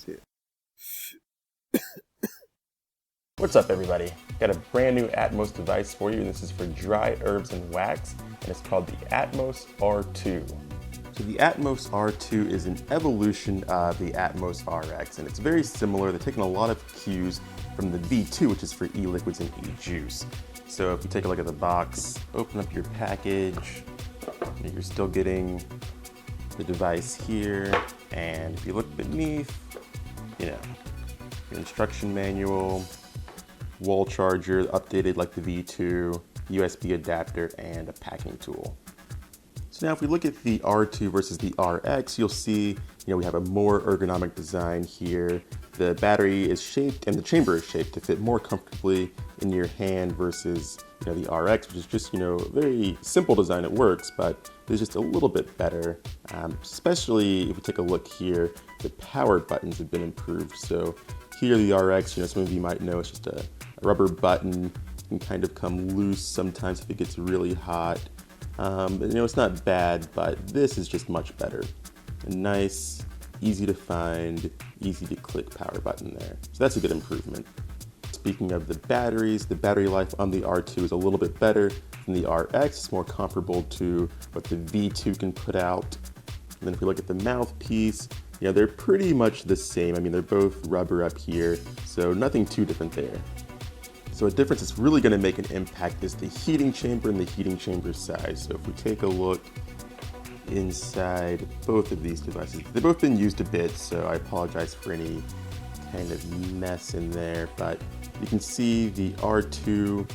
Shit. What's up, everybody? Got a brand new Atmos device for you, and this is for dry herbs and wax, and it's called the Atmos R2. So the Atmos R2 is an evolution of the Atmos Rx, and it's very similar. They're taking a lot of cues from the V2, which is for e-liquids and e-juice. So if you take a look at the box, open up your package, you're still getting the device here, and if you look beneath, your instruction manual, wall charger, updated like the V2, USB adapter, and a packing tool. So now if we look at the R2 versus the RX, you'll see, we have a more ergonomic design here. The battery is shaped and the chamber is shaped to fit more comfortably in your hand versus, the RX, which is just, a very simple design. It works, but it's just a little bit better. Especially if we take a look here, the power buttons have been improved. So here the RX, some of you might know, it's just a rubber button. It can kind of come loose sometimes if it gets really hot. But it's not bad, but this is just much better. A nice, easy to find, easy to click power button there. So that's a good improvement. Speaking of the batteries, the battery life on the R2 is a little bit better than the RX. It's more comparable to what the V2 can put out. And then if we look at the mouthpiece, they're pretty much the same. I mean, they're both rubber up here, so nothing too different there. So a difference that's really going to make an impact is the heating chamber and the heating chamber size. So if we take a look inside both of these devices, they've both been used a bit, so I apologize for any kind of mess in there, but you can see the R2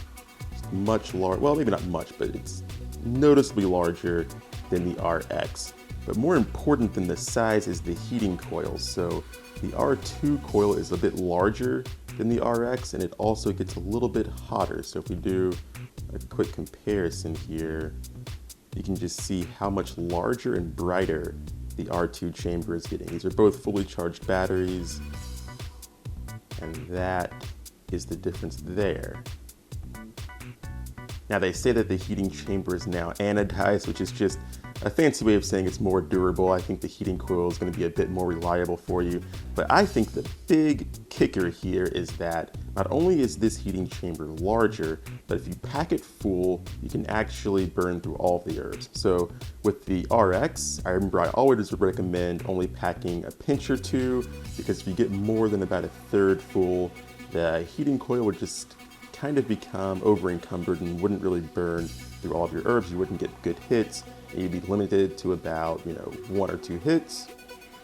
is much larger, well, maybe not much, but it's noticeably larger than the RX. But more important than the size is the heating coils. So the R2 coil is a bit larger than the RX, and it also gets a little bit hotter. So if we do a quick comparison here, you can just see how much larger and brighter the R2 chamber is getting. These are both fully charged batteries, and that is the difference there. Now they say that the heating chamber is now anodized, which is just a fancy way of saying it's more durable. I think the heating coil is going to be a bit more reliable for you. But I think the big kicker here is that not only is this heating chamber larger, but if you pack it full, you can actually burn through all of the herbs. So with the RX, I remember I always would recommend only packing a pinch or two, because if you get more than about a third full, the heating coil would just kind of become over encumbered and wouldn't really burn through all of your herbs. You wouldn't get good hits. You'd be limited to about, 1 or 2 hits.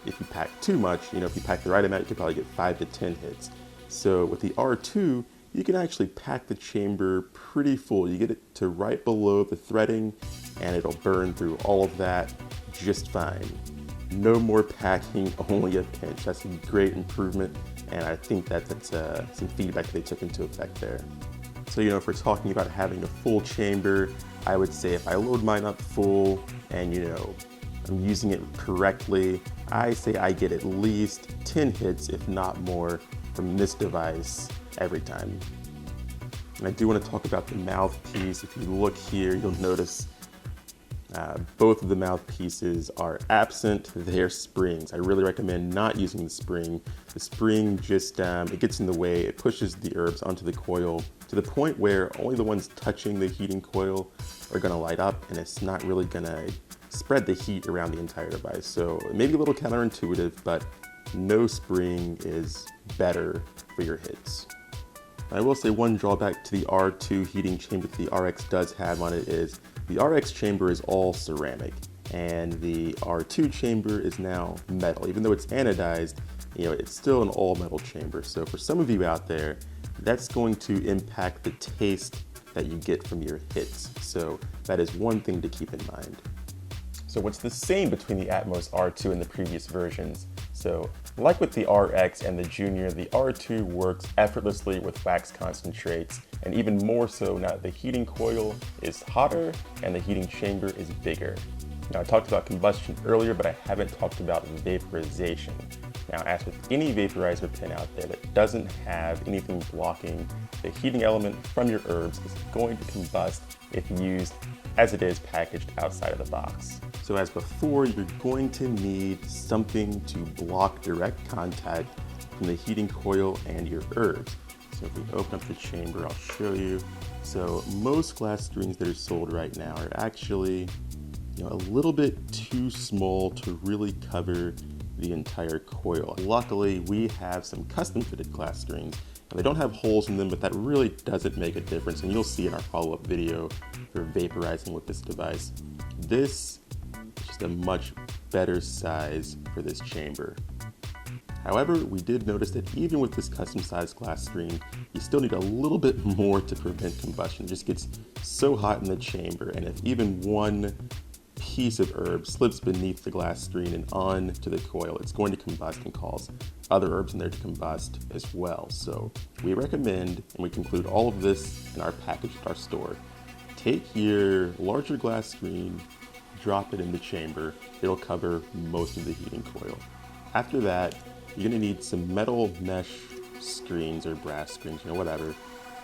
If you pack too much, if you pack the right amount, you could probably get 5 to 10 hits. So with the R2, you can actually pack the chamber pretty full. You get it to right below the threading, and it'll burn through all of that just fine. No more packing, only a pinch. That's a great improvement, and I think that's some feedback they took into effect there. So, if we're talking about having a full chamber, I would say if I load mine up full and, I'm using it correctly, I say I get at least 10 hits, if not more, from this device every time. And I do want to talk about the mouthpiece. If you look here, you'll notice both of the mouthpieces are absent their springs. I really recommend not using the spring. The spring just, it gets in the way. It pushes the herbs onto the coil to the point where only the ones touching the heating coil are gonna light up, and it's not really gonna spread the heat around the entire device. So maybe a little counterintuitive, but no spring is better for your hits. I will say one drawback to the R2 heating chamber that the RX does have on it is the RX chamber is all ceramic, and the R2 chamber is now metal. Even though it's anodized, it's still an all metal chamber. So for some of you out there, that's going to impact the taste that you get from your hits. So that is one thing to keep in mind. So what's the same between the Atmos R2 and the previous versions? So like with the RX and the Junior, the R2 works effortlessly with wax concentrates, and even more so now that the heating coil is hotter and the heating chamber is bigger. Now I talked about combustion earlier, but I haven't talked about vaporization. Now, as with any vaporizer pen out there that doesn't have anything blocking the heating element from your herbs, is going to combust if used as it is packaged outside of the box. So as before, you're going to need something to block direct contact from the heating coil and your herbs. So if we open up the chamber, I'll show you. So most glass screens that are sold right now are actually, a little bit too small to really cover the entire coil. Luckily, we have some custom fitted glass screens. They don't have holes in them, but that really doesn't make a difference, and you'll see in our follow-up video for vaporizing with this device. This is just a much better size for this chamber. However, we did notice that even with this custom-sized glass screen, you still need a little bit more to prevent combustion. It just gets so hot in the chamber, and if even one piece of herb slips beneath the glass screen and onto the coil, it's going to combust and cause other herbs in there to combust as well. So we recommend, and we include all of this in our package at our store, take your larger glass screen, drop it in the chamber. It'll cover most of the heating coil. After that, you're gonna need some metal mesh screens or brass screens, whatever.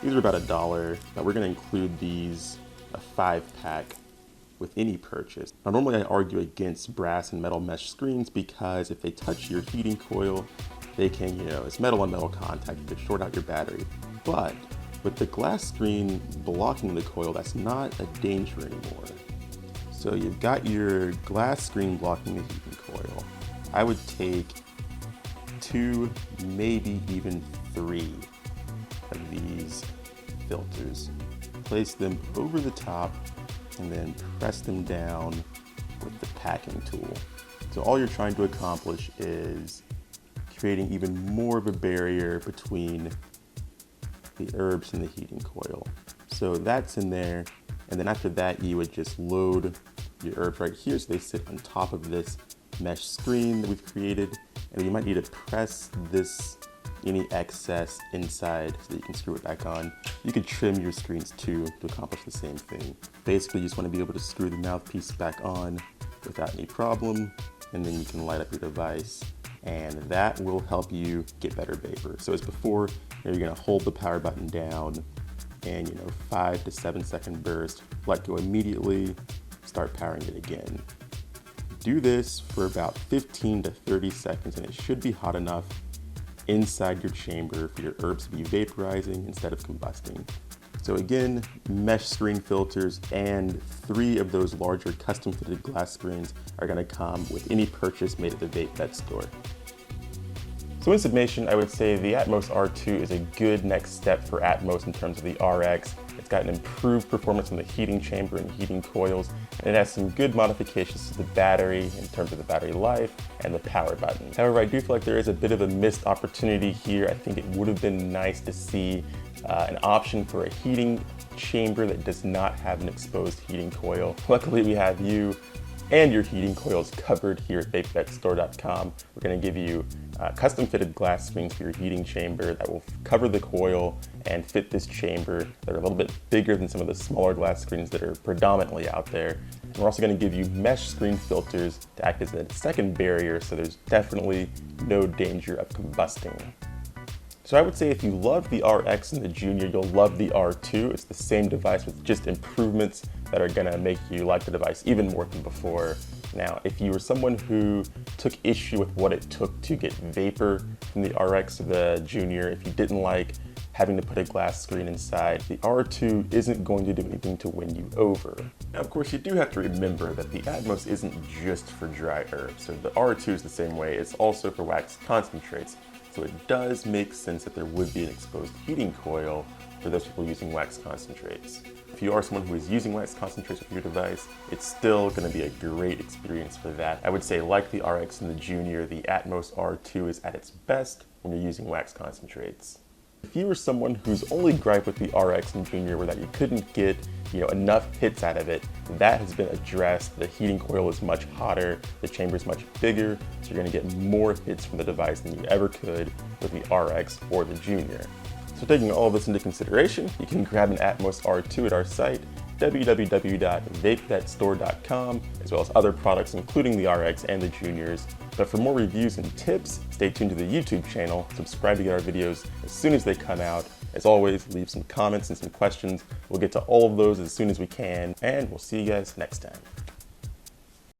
These are about $1, but we're gonna include these, a 5-pack, with any purchase. Now normally I argue against brass and metal mesh screens because if they touch your heating coil, they can, it's metal on metal contact, it could short out your battery. But with the glass screen blocking the coil, that's not a danger anymore. So you've got your glass screen blocking the heating coil. I would take 2, maybe even 3 of these filters, place them over the top, and then press them down with the packing tool. So all you're trying to accomplish is creating even more of a barrier between the herbs and the heating coil. So that's in there, and then after that you would just load your herbs right here so they sit on top of this mesh screen that we've created, and you might need to press any excess inside so that you can screw it back on. You could trim your screens too to accomplish the same thing. Basically, you just want to be able to screw the mouthpiece back on without any problem, and then you can light up your device, and that will help you get better vapor. So as before, you're going to hold the power button down and 5 to 7 second burst, let go immediately, start powering it again. Do this for about 15 to 30 seconds and it should be hot enough inside your chamber for your herbs to be vaporizing instead of combusting. So again, mesh screen filters and 3 of those larger custom fitted glass screens are going to come with any purchase made at the Vape Vet store. So in summation, I would say the Atmos R2 is a good next step for Atmos in terms of the RX. It's got an improved performance in the heating chamber and heating coils, and it has some good modifications to the battery in terms of the battery life and the power button. However, I do feel like there is a bit of a missed opportunity here. I think it would have been nice to see an option for a heating chamber that does not have an exposed heating coil. Luckily, we have you and your heating coils covered here at vapevetstore.com. We're going to give you custom fitted glass screens for your heating chamber that will cover the coil and fit this chamber. They're a little bit bigger than some of the smaller glass screens that are predominantly out there. And we're also going to give you mesh screen filters to act as a second barrier, so there's definitely no danger of combusting. So I would say if you love the RX and the Junior, you'll love the R2. It's the same device with just improvements that are gonna make you like the device even more than before. Now, if you were someone who took issue with what it took to get vapor from the RX or the Junior, if you didn't like having to put a glass screen inside, the R2 isn't going to do anything to win you over. Now, of course, you do have to remember that the Atmos isn't just for dry herbs. So the R2 is the same way. It's also for wax concentrates. So it does make sense that there would be an exposed heating coil for those people using wax concentrates. If you are someone who is using wax concentrates with your device, it's still going to be a great experience for that. I would say, like the RX and the Junior, the Atmos R2 is at its best when you're using wax concentrates. If you were someone whose only gripe with the RX and Junior were that you couldn't get enough hits out of it, that has been addressed. The heating coil is much hotter, the chamber is much bigger, so you're going to get more hits from the device than you ever could with the RX or the Junior. So taking all of this into consideration, you can grab an Atmos R2 at our site, www.vapevetstore.com, as well as other products including the RX and the Juniors. But for more reviews and tips, stay tuned to the YouTube channel, subscribe to get our videos as soon as they come out. As always, leave some comments and some questions. We'll get to all of those as soon as we can, and we'll see you guys next time.